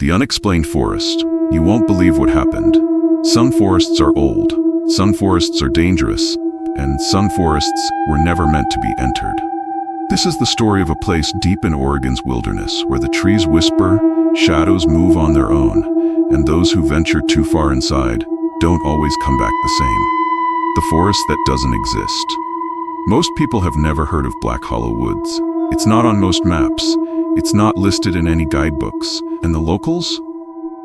The unexplained forest. You won't believe what happened. Some forests are old, some forests are dangerous, and some forests were never meant to be entered. This is the story of a place deep in Oregon's wilderness where the trees whisper, shadows move on their own, and those who venture too far inside don't always come back the same. The forest that doesn't exist. Most people have never heard of Black Hollow Woods. It's not on most maps. It's not listed in any guidebooks. And the locals?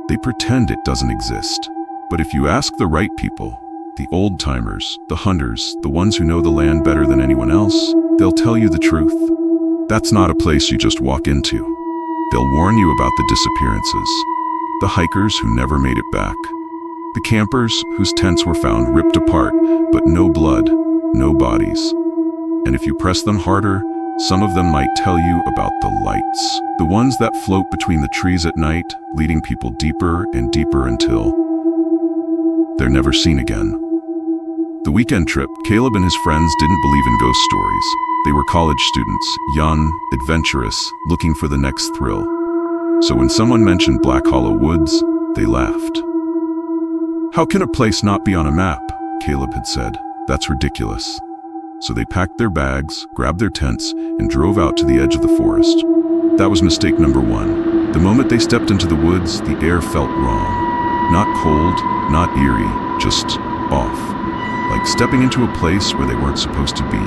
They pretend it doesn't exist. But if you ask the right people, the old-timers, the hunters, the ones who know the land better than anyone else, they'll tell you the truth. That's not a place you just walk into. They'll warn you about the disappearances, the hikers who never made it back, the campers whose tents were found ripped apart, but no blood, no bodies. And if you press them harder, some of them might tell you about the lights, the ones that float between the trees at night, leading people deeper and deeper until they're never seen again. The weekend trip, Caleb and his friends didn't believe in ghost stories. They were college students, young, adventurous, looking for the next thrill. So when someone mentioned Black Hollow Woods, they laughed. "How can a place not be on a map?" Caleb had said. "That's ridiculous." So they packed their bags, grabbed their tents, and drove out to the edge of the forest. That was mistake number one. The moment they stepped into the woods, the air felt wrong. Not cold, not eerie, just off. Like stepping into a place where they weren't supposed to be.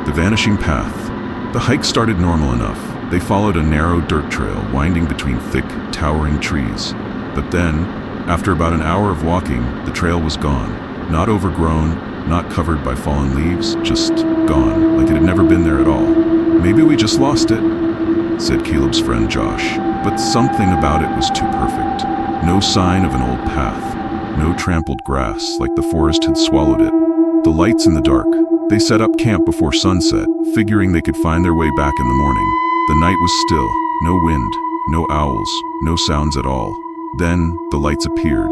The Vanishing Path. The hike started normal enough. They followed a narrow dirt trail winding between thick, towering trees. But then, after about an hour of walking, the trail was gone. Not overgrown, not covered by fallen leaves, just gone, like it had never been there at all. "Maybe we just lost it," said Caleb's friend Josh. But something about it was too perfect. No sign of an old path, no trampled grass like the forest had swallowed it. The lights in the dark. They set up camp before sunset, figuring they could find their way back in the morning. The night was still, no wind, no owls, no sounds at all. Then the lights appeared,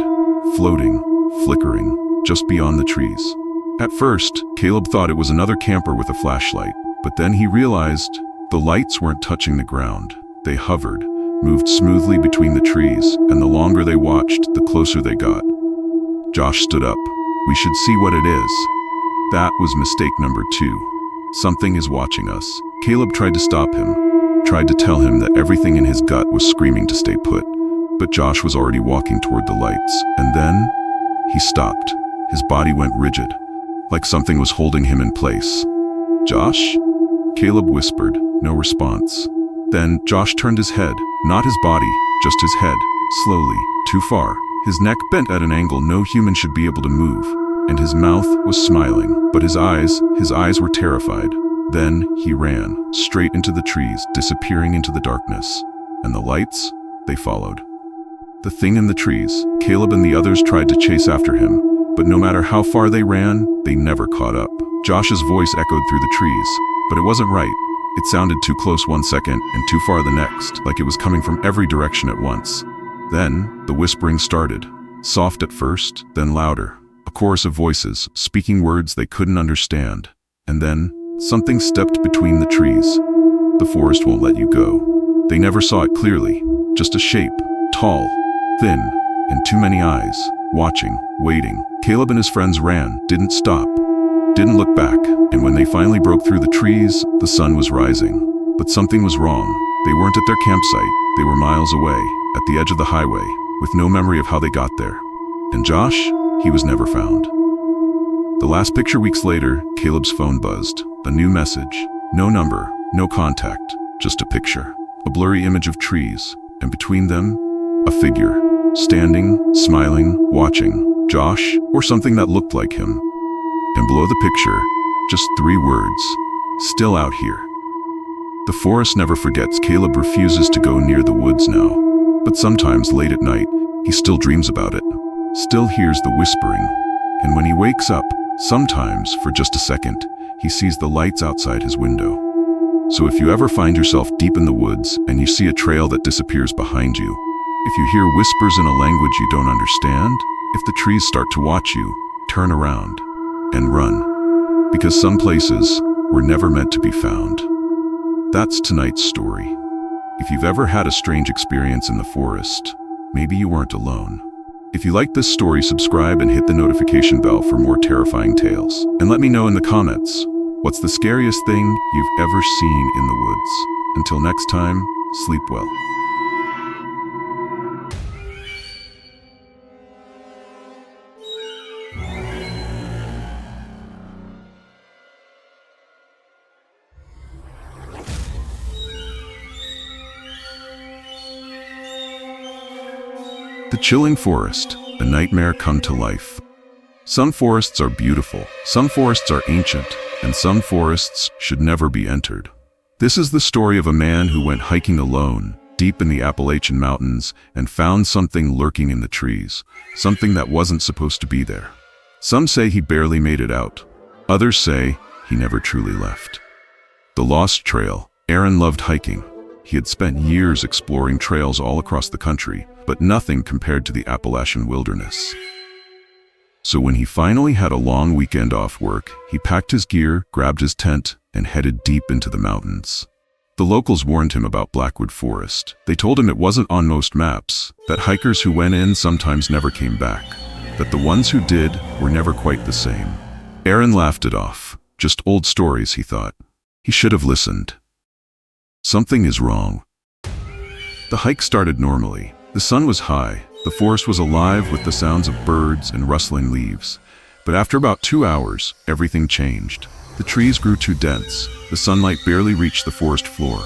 floating, flickering, just beyond the trees. At first, Caleb thought it was another camper with a flashlight, but then he realized the lights weren't touching the ground. They hovered, moved smoothly between the trees, and the longer they watched, the closer they got. Josh stood up. "We should see what it is." That was mistake number two. Something is watching us. Caleb tried to stop him, tried to tell him that everything in his gut was screaming to stay put. But Josh was already walking toward the lights, and then he stopped. His body went rigid, like something was holding him in place. "Josh?" Caleb whispered, no response. Then Josh turned his head, not his body, just his head, slowly, too far. His neck bent at an angle no human should be able to move, and his mouth was smiling, but his eyes were terrified. Then he ran, straight into the trees, disappearing into the darkness. And the lights, they followed. The thing in the trees, Caleb and the others tried to chase after him, but no matter how far they ran, they never caught up. Josh's voice echoed through the trees, but it wasn't right. It sounded too close one second and too far the next, like it was coming from every direction at once. Then, the whispering started. Soft at first, then louder. A chorus of voices, speaking words they couldn't understand. And then, something stepped between the trees. The forest won't let you go. They never saw it clearly. Just a shape, tall, thin, and too many eyes, watching, waiting. Caleb and his friends ran, didn't stop, didn't look back, and when they finally broke through the trees, the sun was rising. But something was wrong. They weren't at their campsite. They were miles away, at the edge of the highway, with no memory of how they got there. And Josh, he was never found. The last picture weeks later, Caleb's phone buzzed. A new message. No number, no contact, just a picture. A blurry image of trees, and between them, a figure. Standing, smiling, watching. Josh, or something that looked like him. And below the picture, just 3 words. Still out here. The forest never forgets. Caleb refuses to go near the woods now. But sometimes, late at night, he still dreams about it. Still hears the whispering. And when he wakes up, sometimes, for just a second, he sees the lights outside his window. So if you ever find yourself deep in the woods and you see a trail that disappears behind you, if you hear whispers in a language you don't understand, if the trees start to watch you, turn around and run. Because some places were never meant to be found. That's tonight's story. If you've ever had a strange experience in the forest, maybe you weren't alone. If you like this story, subscribe and hit the notification bell for more terrifying tales. And let me know in the comments, what's the scariest thing you've ever seen in the woods? Until next time, sleep well. The chilling forest, a nightmare come to life. Some forests are beautiful, some forests are ancient, and some forests should never be entered. This is the story of a man who went hiking alone, deep in the Appalachian Mountains, and found something lurking in the trees, something that wasn't supposed to be there. Some say he barely made it out. Others say he never truly left. The Lost Trail. Aaron loved hiking. He had spent years exploring trails all across the country, but nothing compared to the Appalachian wilderness. So when he finally had a long weekend off work, he packed his gear, grabbed his tent, and headed deep into the mountains. The locals warned him about Blackwood Forest. They told him it wasn't on most maps, that hikers who went in sometimes never came back, that the ones who did were never quite the same. Aaron laughed it off. Just old stories, he thought. He should have listened. Something is wrong. The hike started normally. The sun was high. The forest was alive with the sounds of birds and rustling leaves. But after about 2 hours, everything changed. The trees grew too dense. The sunlight barely reached the forest floor.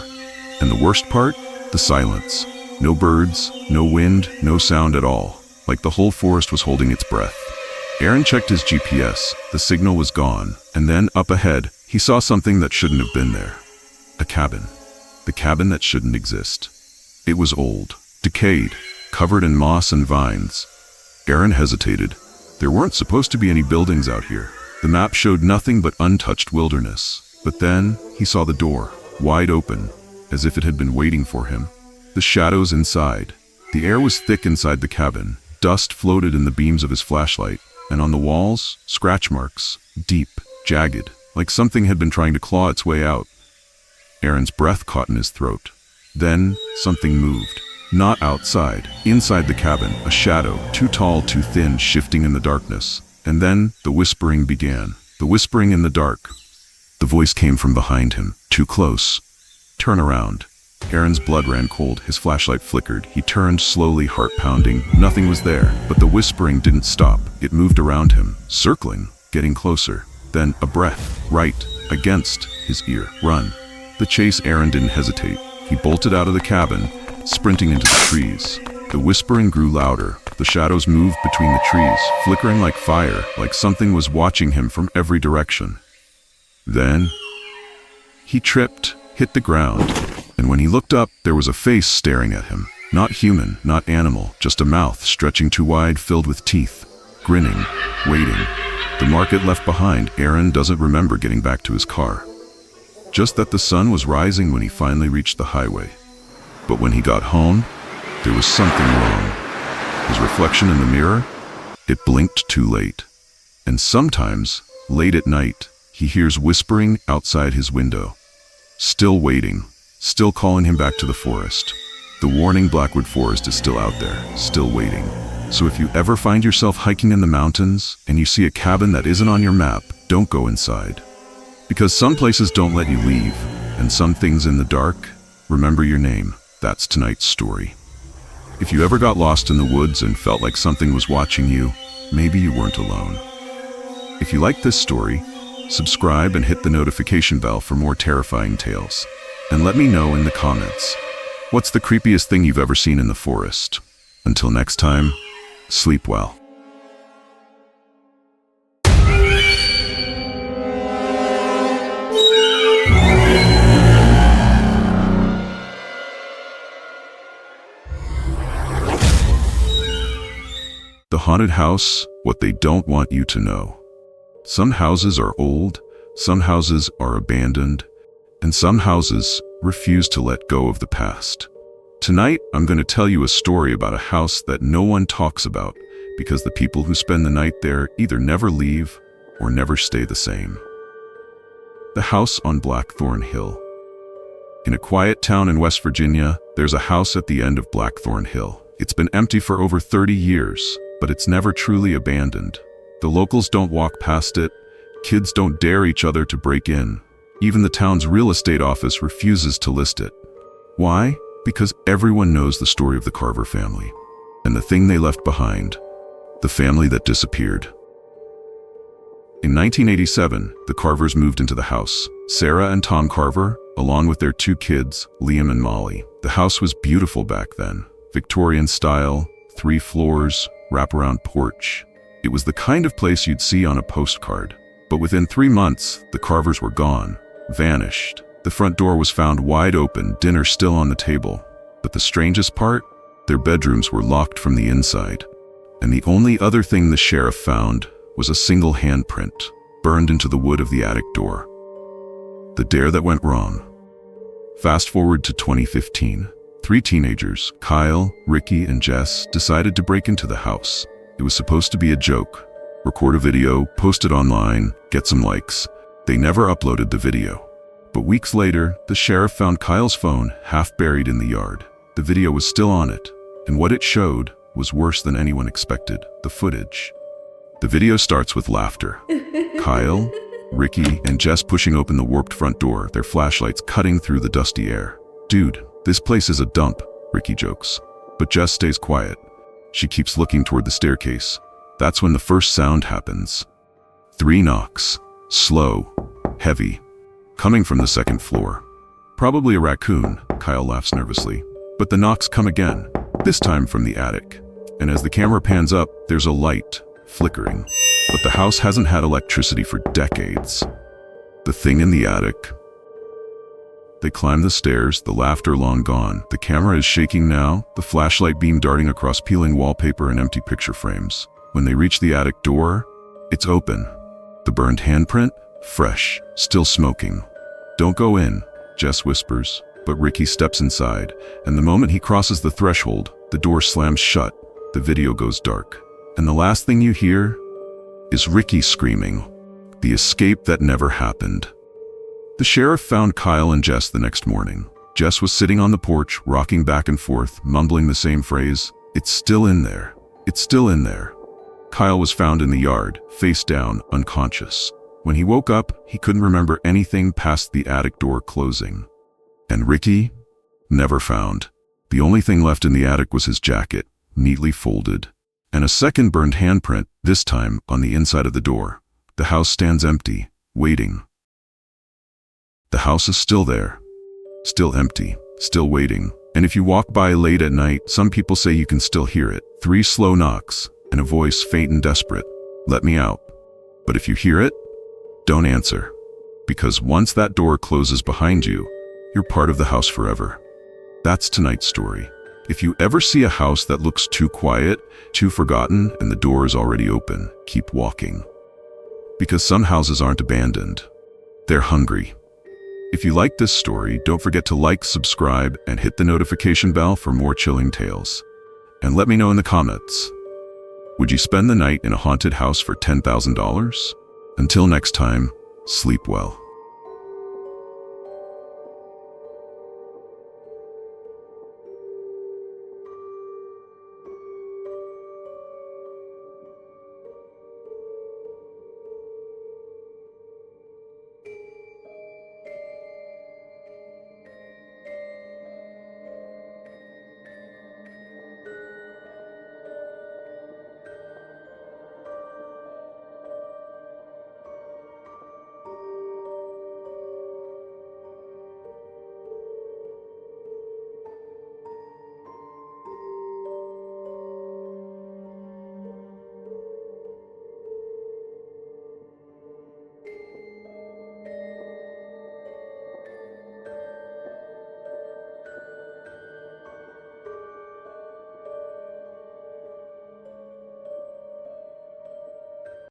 And the worst part? The silence. No birds, no wind, no sound at all. Like the whole forest was holding its breath. Aaron checked his GPS. The signal was gone. And then, up ahead, he saw something that shouldn't have been there. A cabin. The cabin that shouldn't exist. It was old, decayed, covered in moss and vines. Aaron hesitated. There weren't supposed to be any buildings out here. The map showed nothing but untouched wilderness. But then he saw the door, wide open, as if it had been waiting for him. The shadows inside. The air was thick inside the cabin. Dust floated in the beams of his flashlight, and on the walls, scratch marks, deep, jagged, like something had been trying to claw its way out. Aaron's breath caught in his throat. Then something moved. Not outside, inside the cabin, a shadow, too tall, too thin, shifting in the darkness. And then the whispering began. The whispering in the dark. The voice came from behind him, too close. Turn around. Aaron's blood ran cold. His flashlight flickered. He turned slowly, heart pounding. Nothing was there, but the whispering didn't stop. It moved around him, circling, getting closer. Then a breath, right against his ear. Run. The chase. Aaron didn't hesitate. He bolted out of the cabin, sprinting into the trees. The whispering grew louder. The shadows moved between the trees, flickering like fire, like something was watching him from every direction. Then he tripped, hit the ground, and when he looked up, there was a face staring at him. Not human, not animal, just a mouth stretching too wide, filled with teeth, grinning, waiting. The mark it left behind. Aaron doesn't remember getting back to his car. Just that the sun was rising when he finally reached the highway. But when he got home, there was something wrong. His reflection in the mirror, it blinked too late. And sometimes, late at night, he hears whispering outside his window. Still waiting, still calling him back to the forest. The warning Blackwood Forest is still out there, still waiting. So if you ever find yourself hiking in the mountains and you see a cabin that isn't on your map, don't go inside. Because some places don't let you leave, and some things in the dark, remember your name. That's tonight's story. If you ever got lost in the woods and felt like something was watching you, maybe you weren't alone. If you like this story, subscribe and hit the notification bell for more terrifying tales. And let me know in the comments, what's the creepiest thing you've ever seen in the forest? Until next time, sleep well. The haunted house, what they don't want you to know. Some houses are old, some houses are abandoned, and some houses refuse to let go of the past. Tonight, I'm going to tell you a story about a house that no one talks about because the people who spend the night there either never leave or never stay the same. The house on Blackthorn Hill. In a quiet town in West Virginia, there's a house at the end of Blackthorn Hill. It's been empty for over 30 years, but it's never truly abandoned. The locals don't walk past it. Kids don't dare each other to break in. Even the town's real estate office refuses to list it. Why? Because everyone knows the story of the Carver family and the thing they left behind, the family that disappeared. In 1987, the Carvers moved into the house. Sarah and Tom Carver, along with their 2 kids, Liam and Molly. The house was beautiful back then. Victorian style, 3 floors, wraparound porch. It was the kind of place you'd see on a postcard. But within 3 months, the Carvers were gone, vanished. The front door was found wide open, dinner still on the table. But the strangest part? Their bedrooms were locked from the inside. And the only other thing the sheriff found was a single handprint, burned into the wood of the attic door. The dare that went wrong. Fast forward to 2015. 3 teenagers, Kyle, Ricky, and Jess, decided to break into the house. It was supposed to be a joke. Record a video, post it online, get some likes. They never uploaded the video. But weeks later, the sheriff found Kyle's phone half buried in the yard. The video was still on it, and what it showed was worse than anyone expected: the footage. The video starts with laughter. Kyle, Ricky, and Jess pushing open the warped front door, their flashlights cutting through the dusty air. "Dude, this place is a dump," Ricky jokes. But Jess stays quiet. She keeps looking toward the staircase. That's when the first sound happens. 3 knocks. Slow, heavy, coming from the 2nd floor. "Probably a raccoon," Kyle laughs nervously. But the knocks come again, this time from the attic. And as the camera pans up, there's a light, flickering. But the house hasn't had electricity for decades. The thing in the attic. They climb the stairs, the laughter long gone. The camera is shaking now, the flashlight beam darting across peeling wallpaper and empty picture frames. When they reach the attic door, it's open. The burned handprint? Fresh, still smoking. "Don't go in," Jess whispers, but Ricky steps inside, and the moment he crosses the threshold, the door slams shut, the video goes dark. And the last thing you hear is Ricky screaming, the escape that never happened. The sheriff found Kyle and Jess the next morning. Jess was sitting on the porch, rocking back and forth, mumbling the same phrase, "It's still in there. It's still in there." Kyle was found in the yard, face down, unconscious. When he woke up, he couldn't remember anything past the attic door closing. And Ricky? Never found. The only thing left in the attic was his jacket, neatly folded. And a second burned handprint, this time on the inside of the door. The house stands empty, waiting. The house is still there. Still empty, still waiting. And if you walk by late at night, some people say you can still hear it. 3 slow knocks, and a voice faint and desperate. "Let me out." But if you hear it, don't answer. Because once that door closes behind you, you're part of the house forever. That's tonight's story. If you ever see a house that looks too quiet, too forgotten, and the door is already open, keep walking. Because some houses aren't abandoned. They're hungry. If you like this story, don't forget to like, subscribe, and hit the notification bell for more chilling tales. And let me know in the comments. Would you spend the night in a haunted house for $10,000? Until next time, sleep well.